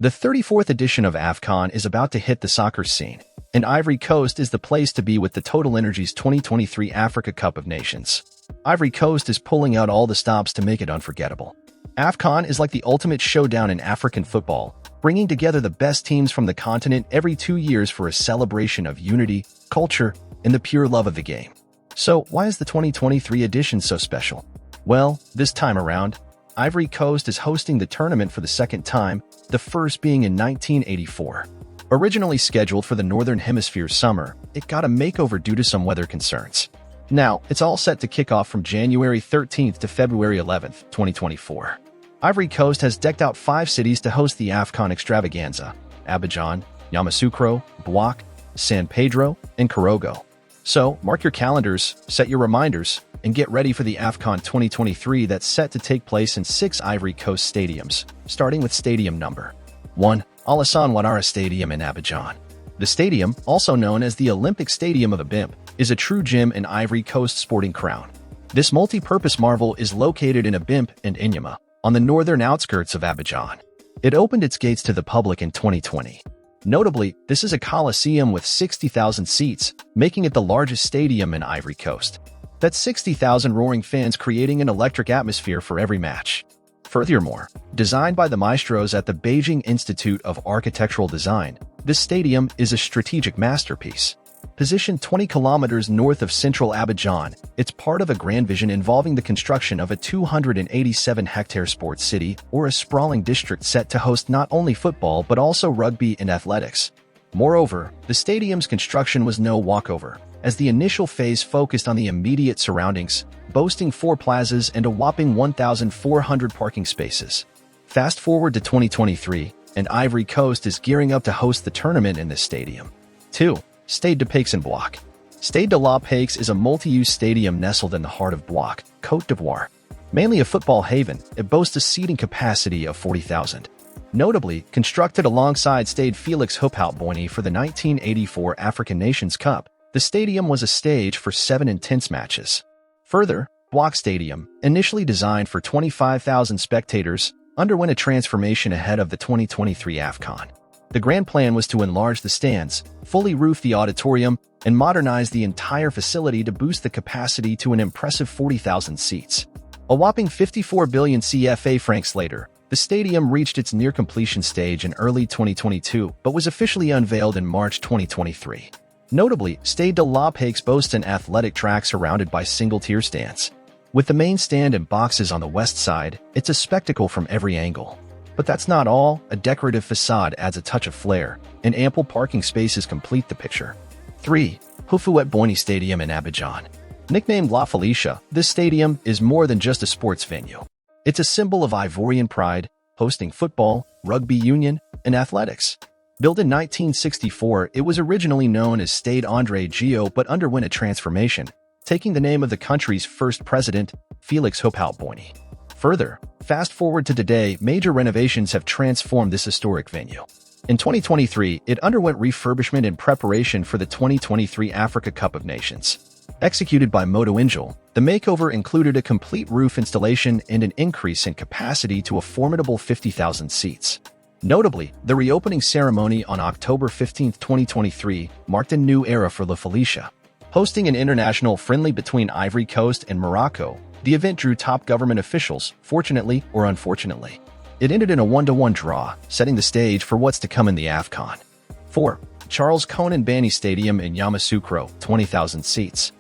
The 34th edition of AFCON is about to hit the soccer scene, and Ivory Coast is the place to be with the TotalEnergies 2023 Africa Cup of Nations. Ivory Coast is pulling out all the stops to make it unforgettable. AFCON is like the ultimate showdown in African football, bringing together the best teams from the continent every 2 years for a celebration of unity, culture, and the pure love of the game. So, why is the 2023 edition so special? Well, this time around, Ivory Coast is hosting the tournament for the second time, the first being in 1984. Originally scheduled for the Northern Hemisphere summer, it got a makeover due to some weather concerns. Now, it's all set to kick off from January 13th to February 11th, 2024. Ivory Coast has decked out 5 cities to host the AFCON extravaganza: Abidjan, Yamoussoukro, Bouaké, San-Pedro, and Korhogo. So, mark your calendars, set your reminders, and get ready for the AFCON 2023 that's set to take place in 6 Ivory Coast stadiums, starting with stadium number 1, Alassane Ouattara Stadium in Abidjan. The stadium, also known as the Olympic Stadium of the Bimp, is a true gem in Ivory Coast sporting crown. This multi-purpose marvel is located in Abimp and Inyama, on the northern outskirts of Abidjan. It opened its gates to the public in 2020. Notably, this is a coliseum with 60,000 seats, making it the largest stadium in Ivory Coast. That's 60,000 roaring fans creating an electric atmosphere for every match. Furthermore, designed by the maestros at the Beijing Institute of Architectural Design, this stadium is a strategic masterpiece. Positioned 20 kilometers north of central Abidjan, it's part of a grand vision involving the construction of a 287-hectare sports city or a sprawling district set to host not only football but also rugby and athletics. Moreover, the stadium's construction was no walkover, as the initial phase focused on the immediate surroundings, boasting 4 plazas and a whopping 1,400 parking spaces. Fast forward to 2023, and Ivory Coast is gearing up to host the tournament in this stadium. 2. Stade de Paix in Bouaké. Stade de la Paix is a multi-use stadium nestled in the heart of Bouaké, Côte d'Ivoire. Mainly a football haven, it boasts a seating capacity of 40,000. Notably, constructed alongside Stade Félix Houphout-Boigny for the 1984 African Nations Cup, the stadium was a stage for 7 intense matches. Further, Bouaké Stadium, initially designed for 25,000 spectators, underwent a transformation ahead of the 2023 AFCON. The grand plan was to enlarge the stands, fully roof the auditorium, and modernize the entire facility to boost the capacity to an impressive 40,000 seats. A whopping 54 billion CFA francs later, the stadium reached its near-completion stage in early 2022 but was officially unveiled in March 2023. Notably, Stade de la Paix boasts an athletic track surrounded by single-tier stands. With the main stand and boxes on the west side, it's a spectacle from every angle. But that's not all. A decorative facade adds a touch of flair, and ample parking spaces complete the picture. 3. Houphouët-Boigny Stadium in Abidjan. Nicknamed La Felicia, this stadium is more than just a sports venue. It's a symbol of Ivorian pride, hosting football, rugby union, and athletics. Built in 1964, it was originally known as Stade André Gio but underwent a transformation, taking the name of the country's first president, Félix Houphouët-Boigny. Further, fast forward to today, major renovations have transformed this historic venue. In 2023, it underwent refurbishment in preparation for the 2023 Africa Cup of Nations. Executed by Modo Angel, the makeover included a complete roof installation and an increase in capacity to a formidable 50,000 seats. Notably, the reopening ceremony on October 15, 2023, marked a new era for La Felicia. Hosting an international friendly between Ivory Coast and Morocco, the event drew top government officials, fortunately or unfortunately. It ended in a 1-1 draw, setting the stage for what's to come in the AFCON. 4. Charles Konan Banny Stadium in Yamoussoukro, 20,000 seats.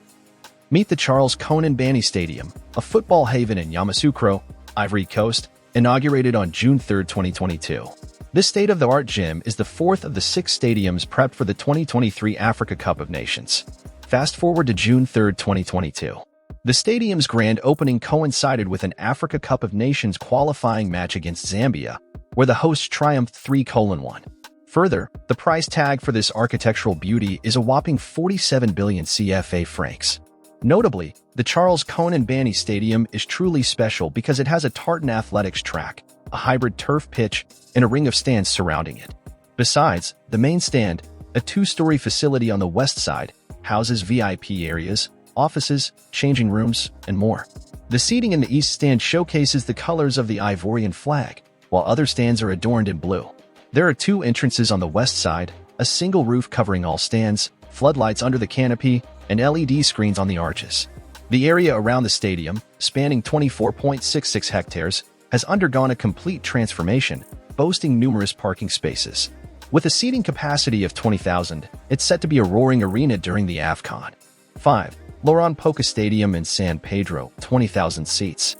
Meet the Charles Konan Banny Stadium, a football haven in Yamoussoukro, Ivory Coast, inaugurated on June 3, 2022. This state-of-the-art gym is the 4th of the 6 stadiums prepped for the 2023 Africa Cup of Nations. Fast forward to June 3, 2022. The stadium's grand opening coincided with an Africa Cup of Nations qualifying match against Zambia, where the hosts triumphed 3-1. Further, the price tag for this architectural beauty is a whopping 47 billion CFA francs. Notably, the Charles Konan Banny Stadium is truly special because it has a tartan athletics track, a hybrid turf pitch, and a ring of stands surrounding it. Besides, the main stand, a 2-story facility on the west side, houses VIP areas, offices, changing rooms, and more. The seating in the east stand showcases the colors of the Ivorian flag, while other stands are adorned in blue. There are two entrances on the west side, a single roof covering all stands, floodlights under the canopy, and LED screens on the arches. The area around the stadium, spanning 24.66 hectares, has undergone a complete transformation, boasting numerous parking spaces. With a seating capacity of 20,000, it's set to be a roaring arena during the AFCON. 5. Laurent Pokou Stadium in San-Pedro, 20,000 seats.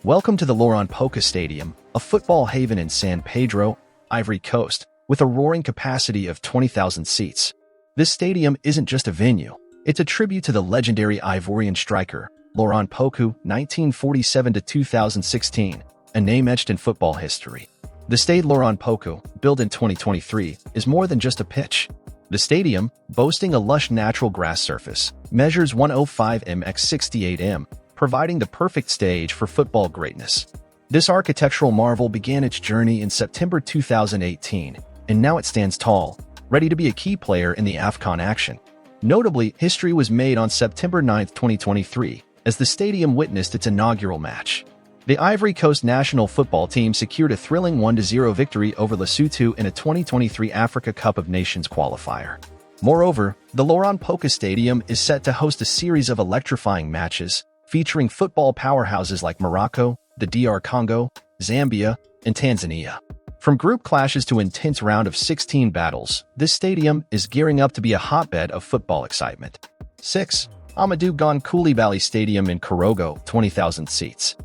Welcome to the Laurent Pokou Stadium, a football haven in San-Pedro, Ivory Coast, with a roaring capacity of 20,000 seats. This stadium isn't just a venue, it's a tribute to the legendary Ivorian striker, Laurent Pokou, 1947-2016, a name etched in football history. The Stade Laurent Pokou, built in 2023, is more than just a pitch. The stadium, boasting a lush natural grass surface, measures 105 m x 68 m, providing the perfect stage for football greatness. This architectural marvel began its journey in September 2018, and now it stands tall, ready to be a key player in the AFCON action. Notably, history was made on September 9, 2023, as the stadium witnessed its inaugural match. The Ivory Coast national football team secured a thrilling 1-0 victory over Lesotho in a 2023 Africa Cup of Nations qualifier. Moreover, the Laurent Pokou Stadium is set to host a series of electrifying matches, featuring football powerhouses like Morocco, the DR Congo, Zambia, and Tanzania. From group clashes to intense round of 16 battles, this stadium is gearing up to be a hotbed of football excitement. 6. Amadou Coulibaly Stadium in Korhogo, 20,000 seats.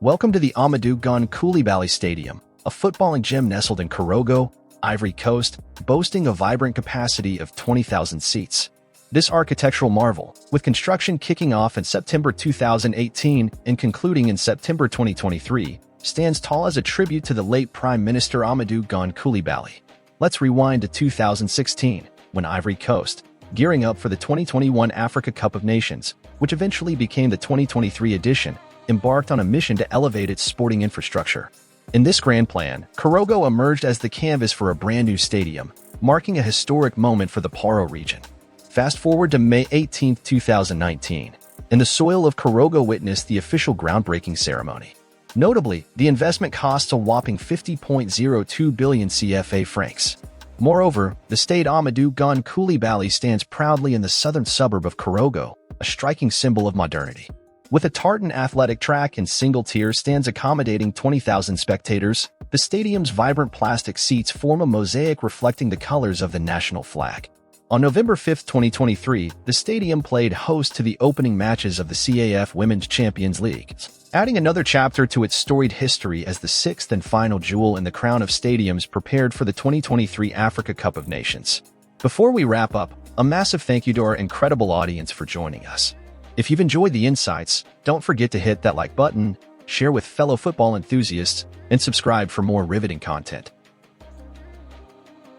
Welcome to the Amadou Coulibaly Stadium, a footballing gem nestled in Korhogo, Ivory Coast, boasting a vibrant capacity of 20,000 seats. This architectural marvel, with construction kicking off in September 2018 and concluding in September 2023, stands tall as a tribute to the late Prime Minister Amadou Coulibaly. Let's rewind to 2016, when Ivory Coast, gearing up for the 2021 Africa Cup of Nations, which eventually became the 2023 edition, embarked on a mission to elevate its sporting infrastructure. In this grand plan, Korhogo emerged as the canvas for a brand new stadium, marking a historic moment for the Paro region. Fast forward to May 18, 2019, and the soil of Korhogo witnessed the official groundbreaking ceremony. Notably, the investment costs a whopping 50.02 billion CFA francs. Moreover, the Stade Amadou Coulibaly stands proudly in the southern suburb of Korhogo, a striking symbol of modernity. With a tartan athletic track and single-tier stands accommodating 20,000 spectators, the stadium's vibrant plastic seats form a mosaic reflecting the colors of the national flag. On November 5, 2023, the stadium played host to the opening matches of the CAF Women's Champions League, adding another chapter to its storied history as the sixth and final jewel in the crown of stadiums prepared for the 2023 Africa Cup of Nations. Before we wrap up, a massive thank you to our incredible audience for joining us. If you've enjoyed the insights, don't forget to hit that like button, share with fellow football enthusiasts, and subscribe for more riveting content.